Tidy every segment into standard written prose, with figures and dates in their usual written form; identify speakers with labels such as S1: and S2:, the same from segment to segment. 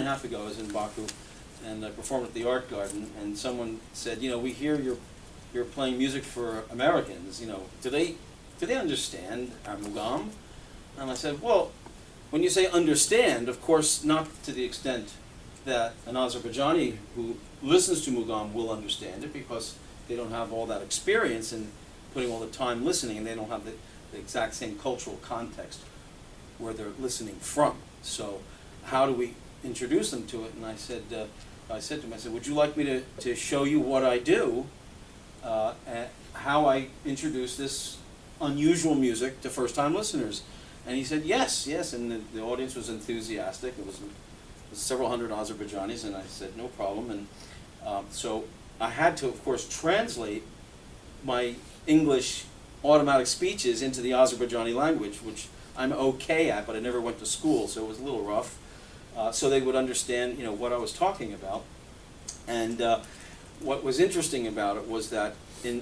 S1: and a half ago, I was in Baku, and I performed at the Art Garden, and someone said, you know, we hear you're playing music for Americans, you know, do they understand our mugham? And I said, well, when you say understand, of course, not to the extent that an Azerbaijani who listens to mugham will understand it, because they don't have all that experience in putting all the time listening, and they don't have the exact same cultural context where they're listening from. So how do we introduce them to it? And I said to him, I said, would you like me to show you what I do, and how I introduce this unusual music to first-time listeners? And he said, yes, yes, and the audience was enthusiastic. It was several hundred Azerbaijanis, and I said, no problem. And so I had to, of course, translate my English automatic speeches into the Azerbaijani language, which I'm okay at, but I never went to school, so it was a little rough. So they would understand, you know, what I was talking about. And what was interesting about it was that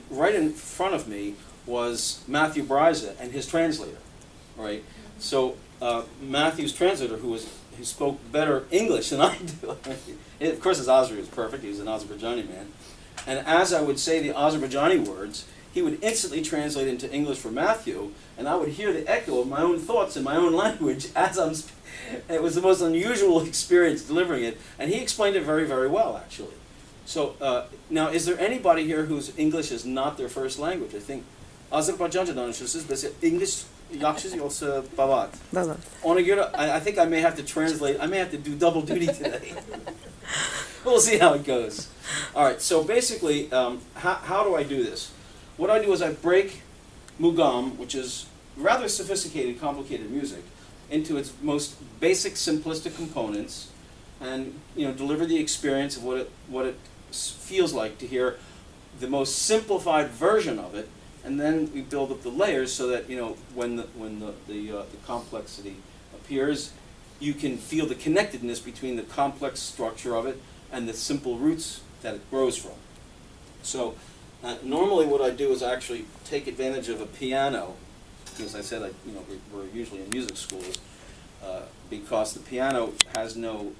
S1: right in front of me was Matthew Bryza and his translator, right? So Matthew's translator, who spoke better English than I do, of course his Azeri was perfect, he was an Azerbaijani man, and as I would say the Azerbaijani words, he would instantly translate into English for Matthew, and I would hear the echo of my own thoughts in my own language as I'm it was the most unusual experience delivering it, and he explained it very, very well, actually. So now, is there anybody here whose English is not their first language? I think Azerbaycanca danışırsınız, but English yakışır yoksa babat.
S2: Babat.
S1: Ona göre, I think I may have to translate. I may have to do double duty today. We'll see how it goes. All right. So basically, how do I do this? What I do is I break mugham, which is rather sophisticated, complicated music, into its most basic, simplistic components, and deliver the experience of what it feels like to hear the most simplified version of it, and then we build up the layers so that when the complexity appears, you can feel the connectedness between the complex structure of it and the simple roots that it grows from. So normally what I do is actually take advantage of a piano, because I said we're usually in music schools, because the piano has no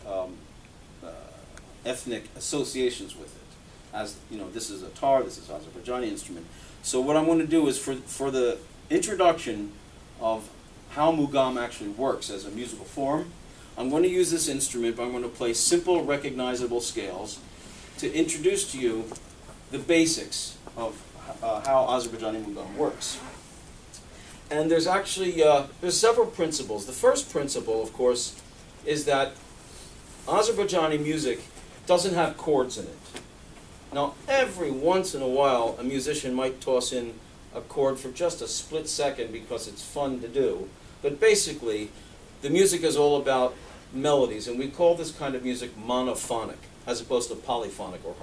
S1: ethnic associations with it. As this is a tar, this is an Azerbaijani instrument. So what I'm going to do is for the introduction of how mugham actually works as a musical form, I'm going to use this instrument, but I'm going to play simple, recognizable scales to introduce to you the basics of how Azerbaijani mugham works. And there's actually there's several principles. The first principle, of course, is that Azerbaijani music doesn't have chords in it. Now, every once in a while, a musician might toss in a chord for just a split second because it's fun to do. But basically, the music is all about melodies, and we call this kind of music monophonic, as opposed to polyphonic or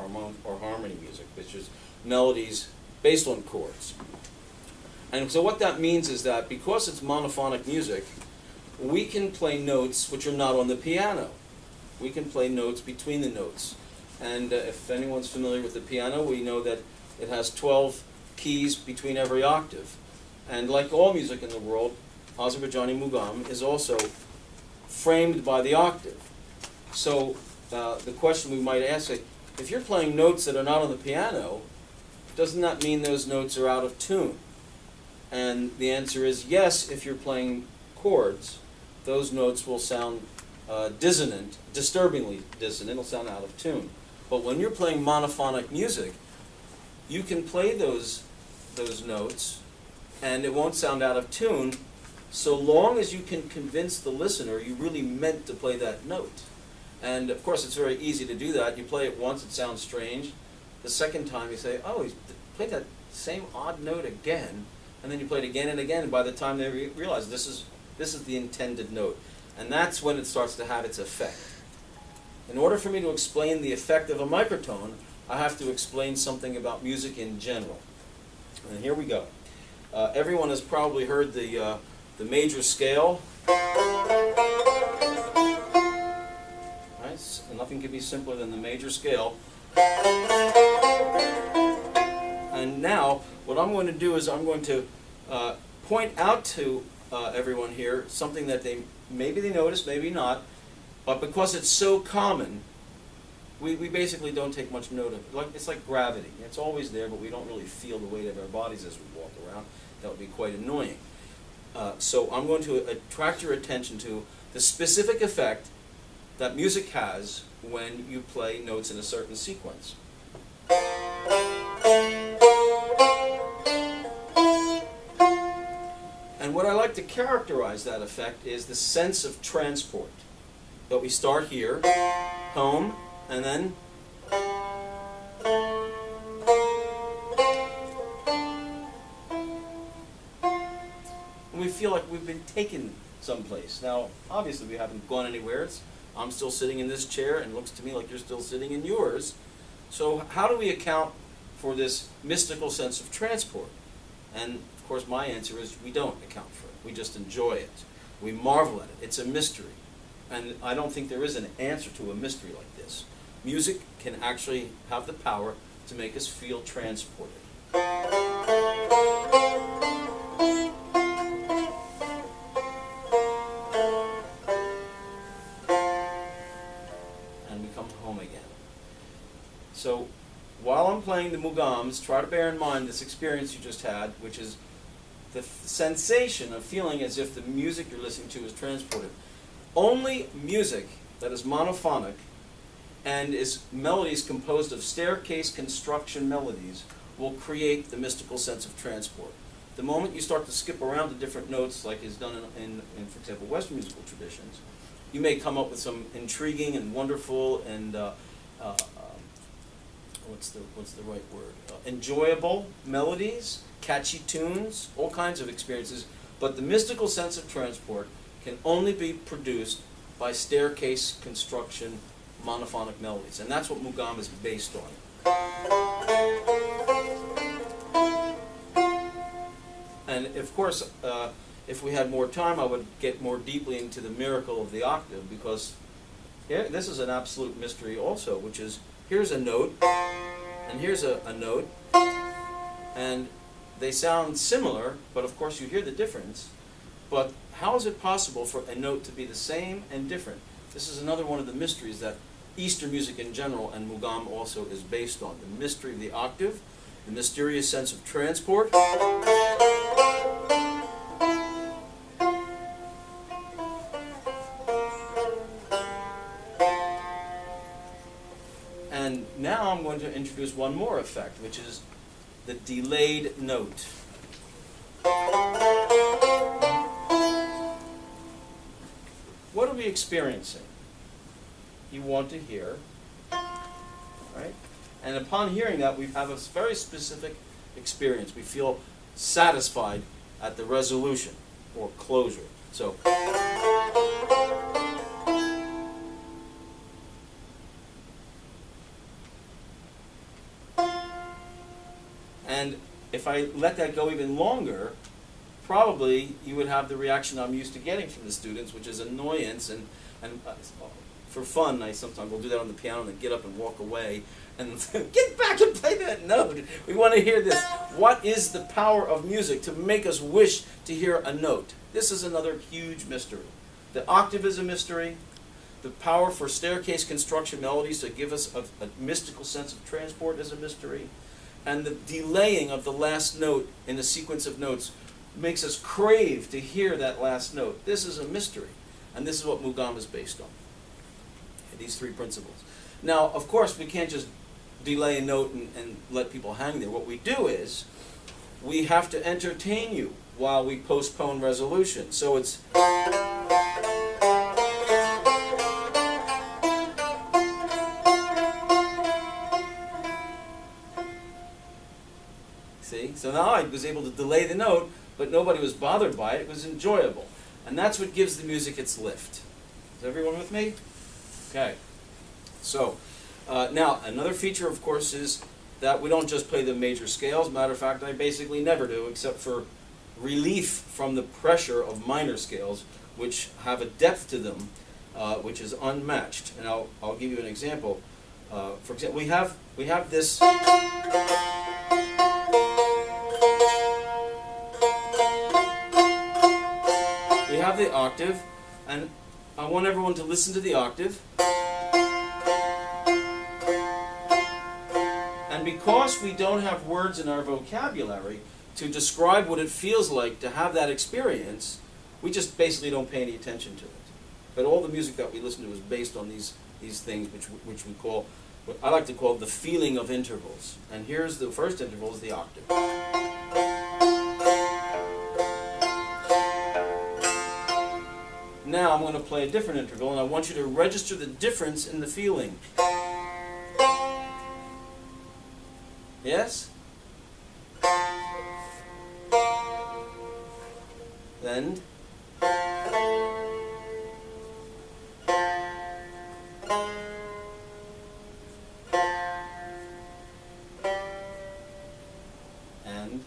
S1: harmony music, which is melodies based on chords. And so what that means is that because it's monophonic music, we can play notes which are not on the piano. We can play notes between the notes. And if anyone's familiar with the piano, we know that it has 12 keys between every octave. And like all music in the world, Azerbaijani mugham is also framed by the octave. So the question we might ask is, if you're playing notes that are not on the piano, doesn't that mean those notes are out of tune? And the answer is yes. If you're playing chords, those notes will sound dissonant, disturbingly dissonant. It'll sound out of tune. But when you're playing monophonic music, you can play those notes, and it won't sound out of tune, so long as you can convince the listener you really meant to play that note. And of course, it's very easy to do that. You play it once, it sounds strange. The second time, you say, "Oh, he's played that same odd note again," and then you play it again and again. And by the time they realize this is the intended note, and that's when it starts to have its effect. In order for me to explain the effect of a microtone, I have to explain something about music in general. And here we go. Everyone has probably heard the major scale. Right? Nothing could be simpler than the major scale. And now, what I'm going to do is I'm going to point out to everyone here something that maybe they notice, maybe not. But because it's so common, we basically don't take much note of it. It's like gravity. It's always there, but we don't really feel the weight of our bodies as we walk around. That would be quite annoying. So I'm going to attract your attention to the specific effect that music has when you play notes in a certain sequence. And what I like to characterize that effect is the sense of transport. That we start here, home, and then we feel like we've been taken someplace. Now, obviously we haven't gone anywhere. I'm still sitting in this chair, and it looks to me like you're still sitting in yours. So how do we account for this mystical sense of transport? And of course my answer is we don't account for it. We just enjoy it. We marvel at it. It's a mystery. And I don't think there is an answer to a mystery like this. Music can actually have the power to make us feel transported. And we come home again. So while I'm playing the mughams, try to bear in mind this experience you just had, which is the sensation of feeling as if the music you're listening to is transported. Only music that is monophonic and is melodies composed of staircase construction melodies will create the mystical sense of transport. The moment you start to skip around the different notes, like is done in for example, Western musical traditions, you may come up with some intriguing and wonderful and what's the right word? Enjoyable melodies, catchy tunes, all kinds of experiences. But the mystical sense of transport can only be produced by staircase construction monophonic melodies. And that's what mugham is based on. And of course, if we had more time, I would get more deeply into the miracle of the octave, because this is an absolute mystery also, which is, here's a note, and here's a note, and they sound similar, but of course you hear the difference. But how is it possible for a note to be the same and different? This is another one of the mysteries that Eastern music in general, and mugham also, is based on. The mystery of the octave, the mysterious sense of transport. And now I'm going to introduce one more effect, which is the delayed note. What are we experiencing? You want to hear, right? And upon hearing that, we have a very specific experience. We feel satisfied at the resolution or closure. So, and if I let that go even longer, probably you would have the reaction I'm used to getting from the students, which is annoyance, and for fun, I sometimes will do that on the piano and then get up and walk away and get back and play that note. We want to hear this. What is the power of music to make us wish to hear a note? This is another huge mystery. The octave is a mystery. The power for staircase construction melodies to give us a mystical sense of transport is a mystery. And the delaying of the last note in a sequence of notes makes us crave to hear that last note. This is a mystery. And this is what mugham is based on. These three principles. Now, of course, we can't just delay a note and let people hang there. What we do is, we have to entertain you while we postpone resolution. So it's... See? So now I was able to delay the note, but nobody was bothered by it. It was enjoyable. And that's what gives the music its lift. Is everyone with me? Okay. So, now, another feature, of course, is that we don't just play the major scales. Matter of fact, I basically never do, except for relief from the pressure of minor scales, which have a depth to them, which is unmatched. And I'll give you an example. For example, we have this. We have the octave, and I want everyone to listen to the octave. And because we don't have words in our vocabulary to describe what it feels like to have that experience, we just basically don't pay any attention to it. But all the music that we listen to is based on these things which we call, what I like to call the feeling of intervals. And here's the first interval, is the octave. Now I'm going to play a different interval, and I want you to register the difference in the feeling. Yes? Then. And.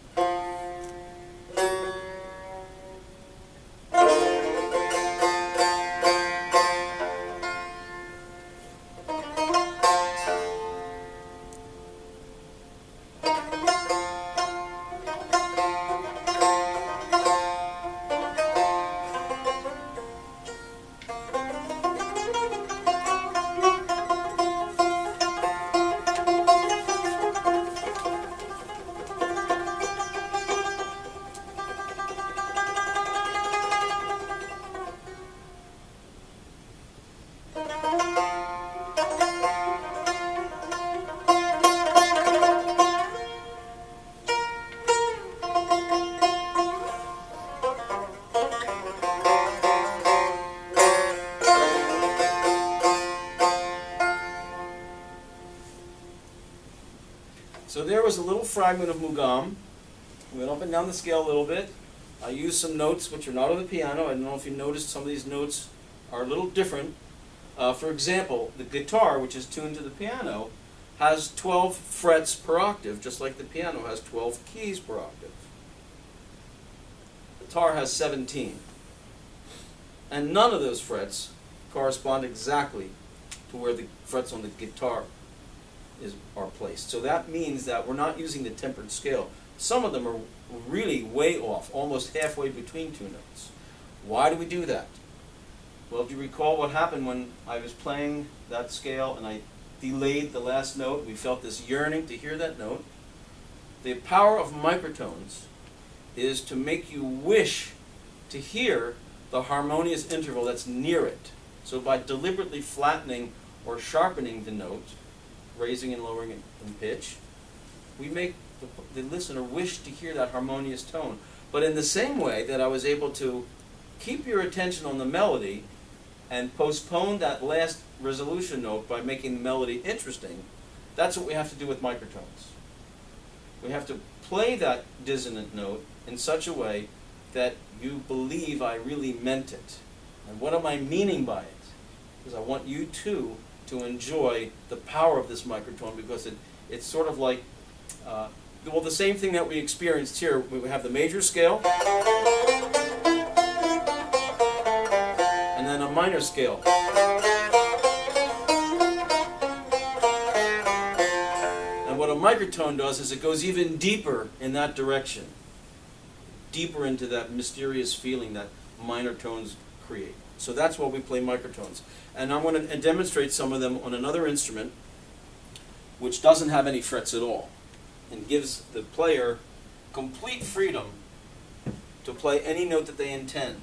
S1: So there was a little fragment of mugham. We went up and down the scale a little bit. I used some notes which are not on the piano. I don't know if you noticed some of these notes are a little different. For example, the guitar, which is tuned to the piano, has 12 frets per octave, just like the piano has 12 keys per octave. The guitar has 17. And none of those frets correspond exactly to where the frets on the guitar are placed. So that means that we're not using the tempered scale. Some of them are really way off, almost halfway between two notes. Why do we do that? Well, do you recall what happened when I was playing that scale and I delayed the last note? We felt this yearning to hear that note. The power of microtones is to make you wish to hear the harmonious interval that's near it. So by deliberately flattening or sharpening the note, raising and lowering it in pitch, we make the listener wish to hear that harmonious tone. But in the same way that I was able to keep your attention on the melody and postpone that last resolution note by making the melody interesting, that's what we have to do with microtones. We have to play that dissonant note in such a way that you believe I really meant it. And what am I meaning by it? Because I want you too to enjoy the power of this microtone, because it's sort of like, well, the same thing that we experienced here. We have the major scale, and then a minor scale. And what a microtone does is it goes even deeper in that direction, deeper into that mysterious feeling that minor tones create. So that's why we play microtones. And I'm going to demonstrate some of them on another instrument which doesn't have any frets at all and gives the player complete freedom to play any note that they intend.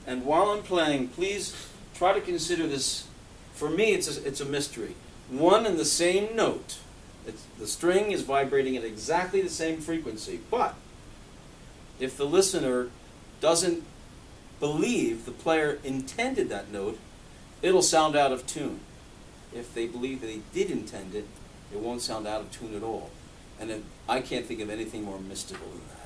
S1: And while I'm playing, please try to consider this. For me, it's a mystery. One and the same note. The string is vibrating at exactly the same frequency, but if the listener doesn't believe the player intended that note, it'll sound out of tune. If they believe that he did intend it, it won't sound out of tune at all. And I can't think of anything more mystical than that.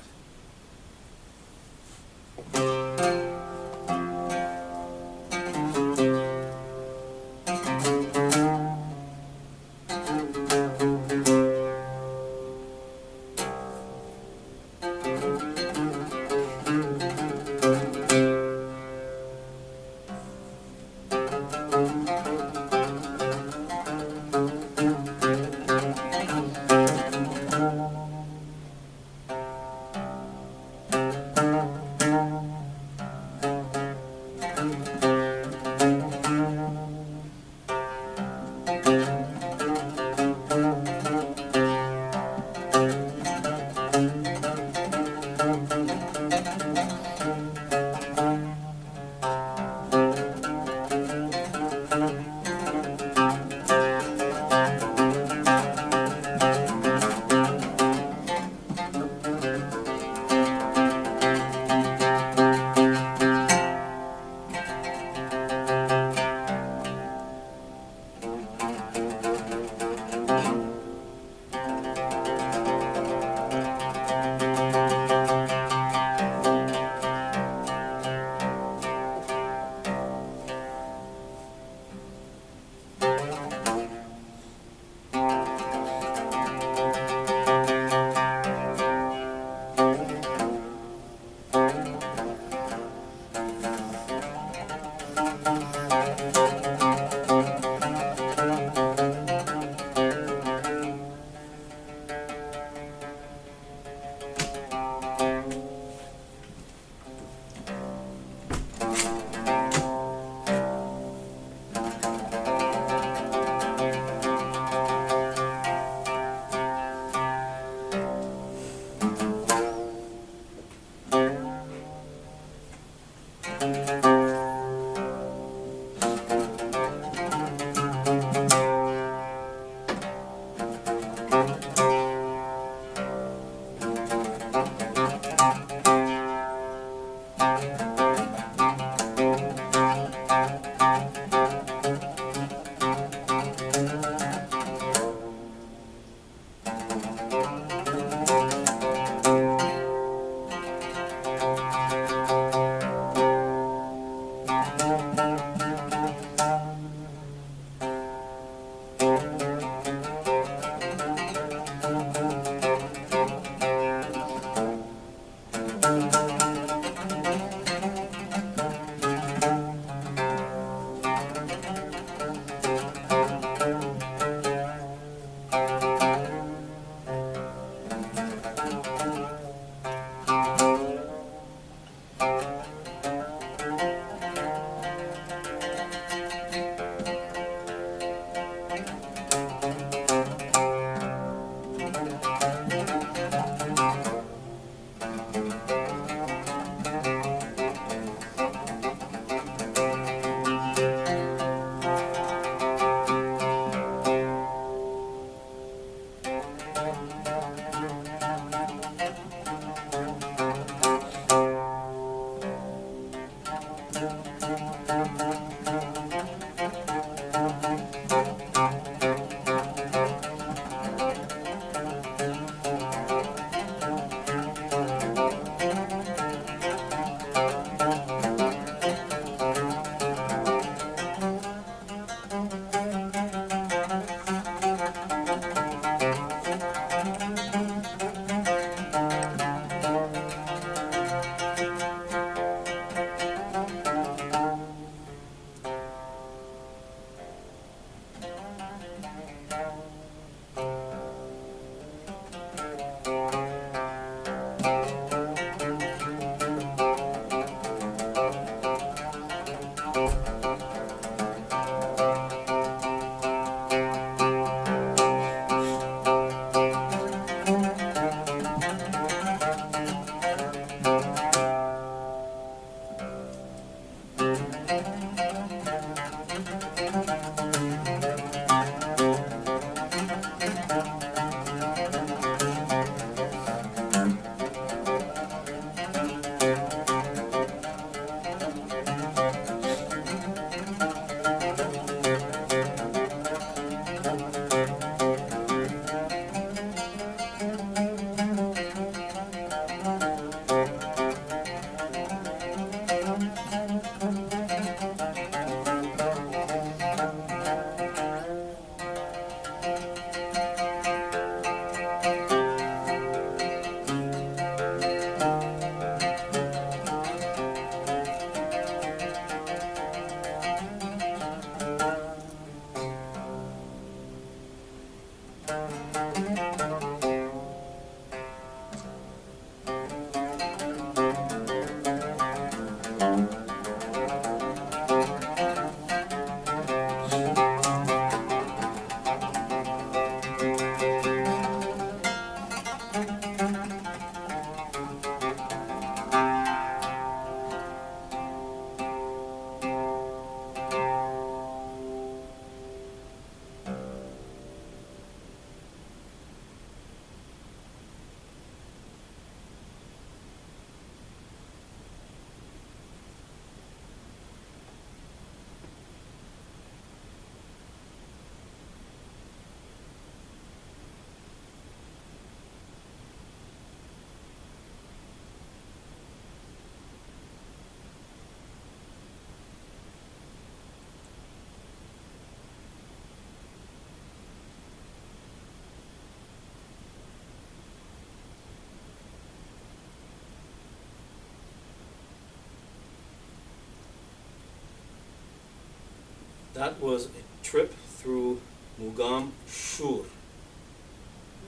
S1: That was a trip through mugham shur.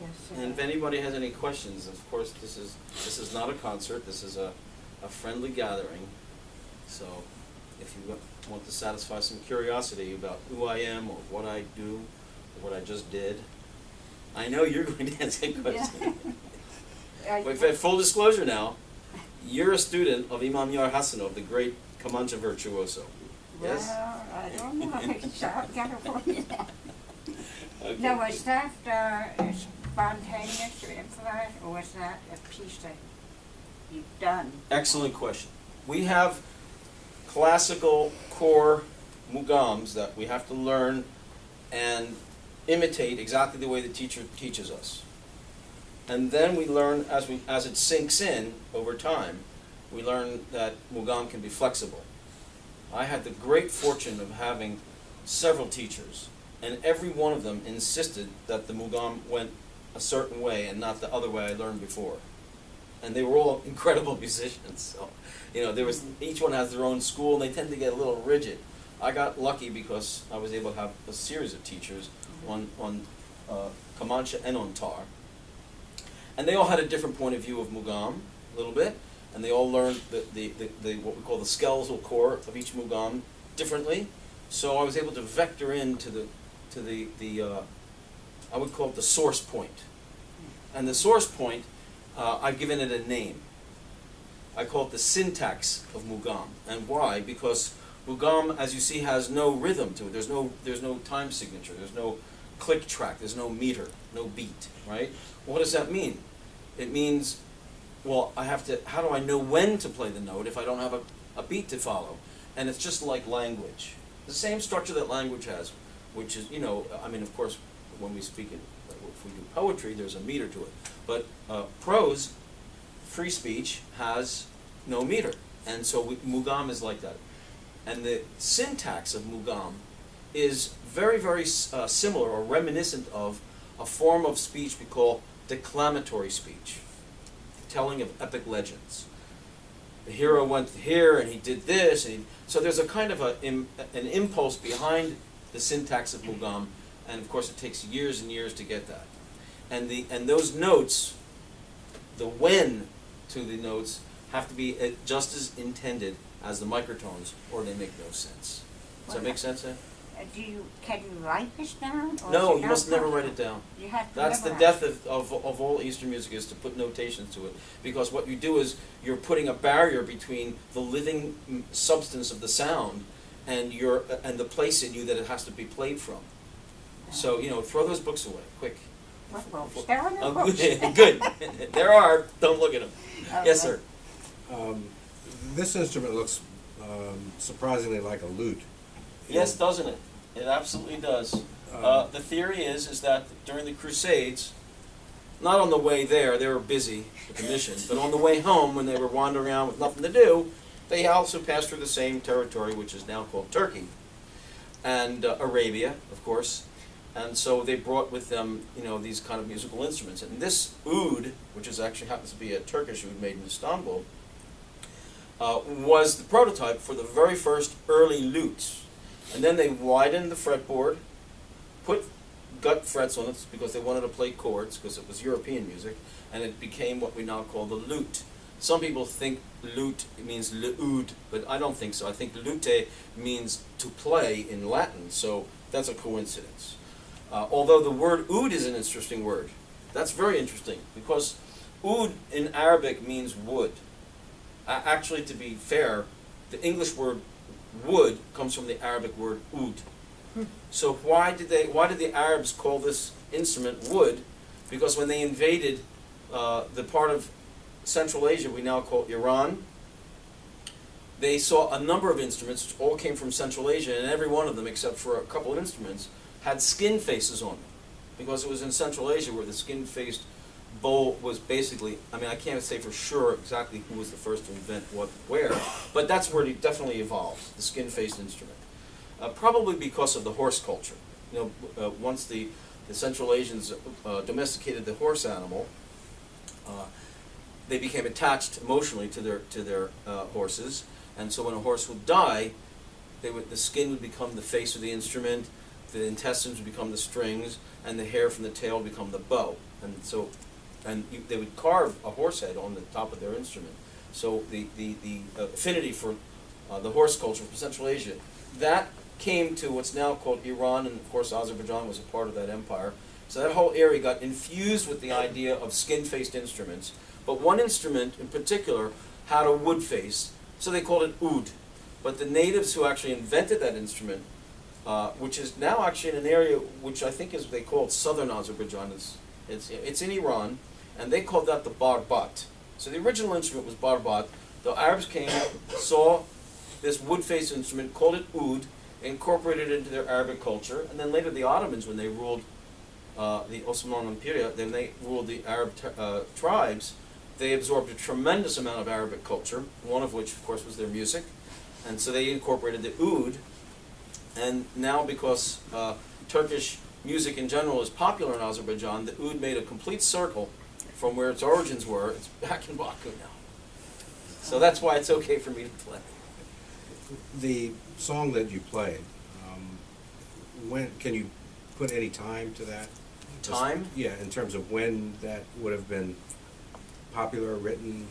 S2: Yes, sir.
S1: And if anybody has any questions, of course, this is not a concert. This is a friendly gathering. So, if you want to satisfy some curiosity about who I am or what I do or what I just did, I know you're going to answer a question. But full disclosure now, you're a student of Imam Yar Hassanov, the great kamancha virtuoso. Yes?
S2: Well, I don't know. So I've got to work it out.
S1: Okay.
S2: Now, was that spontaneous or improvised, or was that a piece that you've done?
S1: Excellent question. We have classical core mughams that we have to learn and imitate exactly the way the teacher teaches us. And then we learn, as it sinks in over time, we learn that mugham can be flexible. I had the great fortune of having several teachers, and every one of them insisted that the mugham went a certain way and not the other way I learned before. And they were all incredible musicians. So, each one has their own school, and they tend to get a little rigid. I got lucky because I was able to have a series of teachers on kamancha and on tar. And they all had a different point of view of mugham, a little bit, and they all learned the what we call the skeletal core of each mugham differently. So I was able to vector into the I would call it the source point. And the source point, I've given it a name. I call it the syntax of mugham. And why? Because mugham, as you see, has no rhythm to it. There's no time signature. There's no click track. There's no meter, no beat, right? What does that mean? It means, well, how do I know when to play the note if I don't have a beat to follow? And it's just like language. The same structure that language has. which is, you know, I mean, of course, when we speak in, if we do poetry, there's a meter to it. But prose, free speech, has no meter. And so mugham is like that. And the syntax of mugham is very, very similar or reminiscent of a form of speech we call declamatory speech, telling of epic legends. The hero went here and he did this, and so there's a kind of an impulse behind the syntax of mugham, and of course it takes years and years to get that. And those notes, the when to the notes, have to be just as intended as the microtones, or they make no sense. Does that make sense, Ed?
S2: Can you write this down? Or
S1: No, you must never write it down.
S2: You have to
S1: That's the
S2: memorize.
S1: death of all Eastern music, is to put notations to it. Because what you do is you're putting a barrier between the living substance of the sound and the place in you that it has to be played from. So, you know, throw those books away, quick.
S2: What books? There are no
S1: Oh,
S2: books.
S1: good. There are. Don't look at them.
S2: Okay.
S1: Yes, sir.
S3: This instrument looks surprisingly like a lute.
S1: Yes, doesn't it? It absolutely does. The theory is that during the Crusades, not on the way there, they were busy with the mission, but on the way home, when they were wandering around with nothing to do, they also passed through the same territory, which is now called Turkey, and Arabia, of course. And so they brought with them, you know, these kind of musical instruments. And this oud, which is actually happens to be a Turkish oud made in Istanbul, was the prototype for the very first early lutes. And then they widened the fretboard, put gut frets on it because they wanted to play chords, because it was European music, and it became what we now call the lute. Some people think lute means l'oud, but I don't think so. I think lute means to play in Latin, so that's a coincidence. Although the word oud is an interesting word. That's very interesting, because oud in Arabic means wood. Actually, to be fair, the English word wood comes from the Arabic word oud. So why did the Arabs call this instrument wood? Because when they invaded the part of Central Asia we now call Iran, they saw a number of instruments which all came from Central Asia, and every one of them, except for a couple of instruments, had skin faces on them. Because it was in Central Asia where the skin-faced bowl was basically, I mean, I can't say for sure exactly who was the first to invent what where, but that's where it definitely evolved, the skin-faced instrument. Probably because of the horse culture. You know, once the Central Asians domesticated the horse animal, they became attached emotionally to their horses, and so when a horse would die, the skin would become the face of the instrument, the intestines would become the strings, and the hair from the tail would become the bow. And so, they would carve a horse head on the top of their instrument. So the affinity for the horse culture from Central Asia, that came to what's now called Iran, and of course Azerbaijan was a part of that empire. So that whole area got infused with the idea of skin-faced instruments. But one instrument in particular had a wood face, so they called it oud. But the natives who actually invented that instrument, which is now actually in an area which I think is they call it southern Azerbaijan. It's in Iran, and they called that the barbat. So the original instrument was barbat. The Arabs came, saw this wood-faced instrument, called it oud, incorporated it into their Arabic culture, and then later the Ottomans, when they ruled the Ottoman Empire, then they ruled the Arab tribes, they absorbed a tremendous amount of Arabic culture, one of which, of course, was their music, and so they incorporated the oud. And now, because Turkish music in general is popular in Azerbaijan, the oud made a complete circle from where its origins were. It's back in Baku now. So that's why it's okay for me to play.
S3: The song that you played, when can you put any time to that?
S1: Time?
S3: Yeah, in terms of when that would have been popular, written.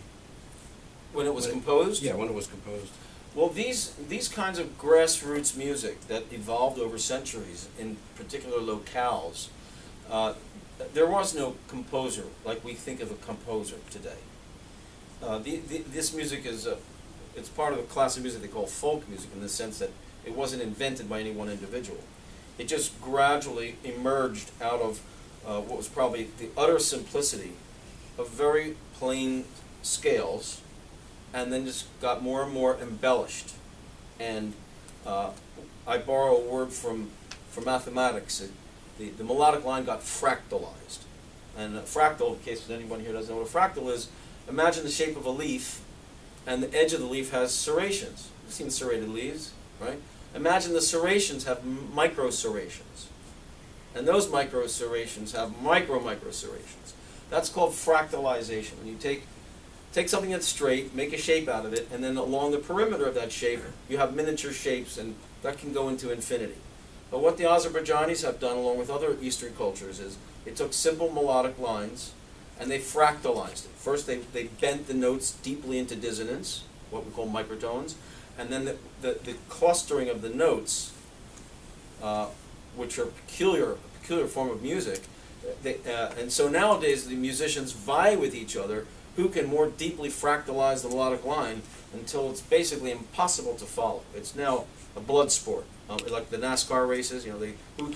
S1: When it was composed?
S3: Yeah, when it was composed.
S1: Well, these kinds of grassroots music that evolved over centuries in particular locales, there was no composer like we think of a composer today. This music is it's part of a class of music they call folk music, in the sense that it wasn't invented by any one individual. It just gradually emerged out of what was probably the utter simplicity of very plain scales, and then just got more and more embellished. And I borrow a word from for mathematics, the melodic line got fractalized. And a fractal, in case anyone here doesn't know what a fractal is, imagine the shape of a leaf, and the edge of the leaf has serrations. You've seen serrated leaves, right? Imagine the serrations have micro serrations. And those micro serrations have micro serrations. That's called fractalization. When you take something that's straight, make a shape out of it, and then along the perimeter of that shape, you have miniature shapes, and that can go into infinity. But what the Azerbaijanis have done, along with other Eastern cultures, is they took simple melodic lines, and they fractalized it. First, they bent the notes deeply into dissonance, what we call microtones, and then the clustering of the notes, which are a peculiar form of music. And so nowadays the musicians vie with each other who can more deeply fractalize the melodic line until it's basically impossible to follow. It's now a blood sport, like the NASCAR races. Who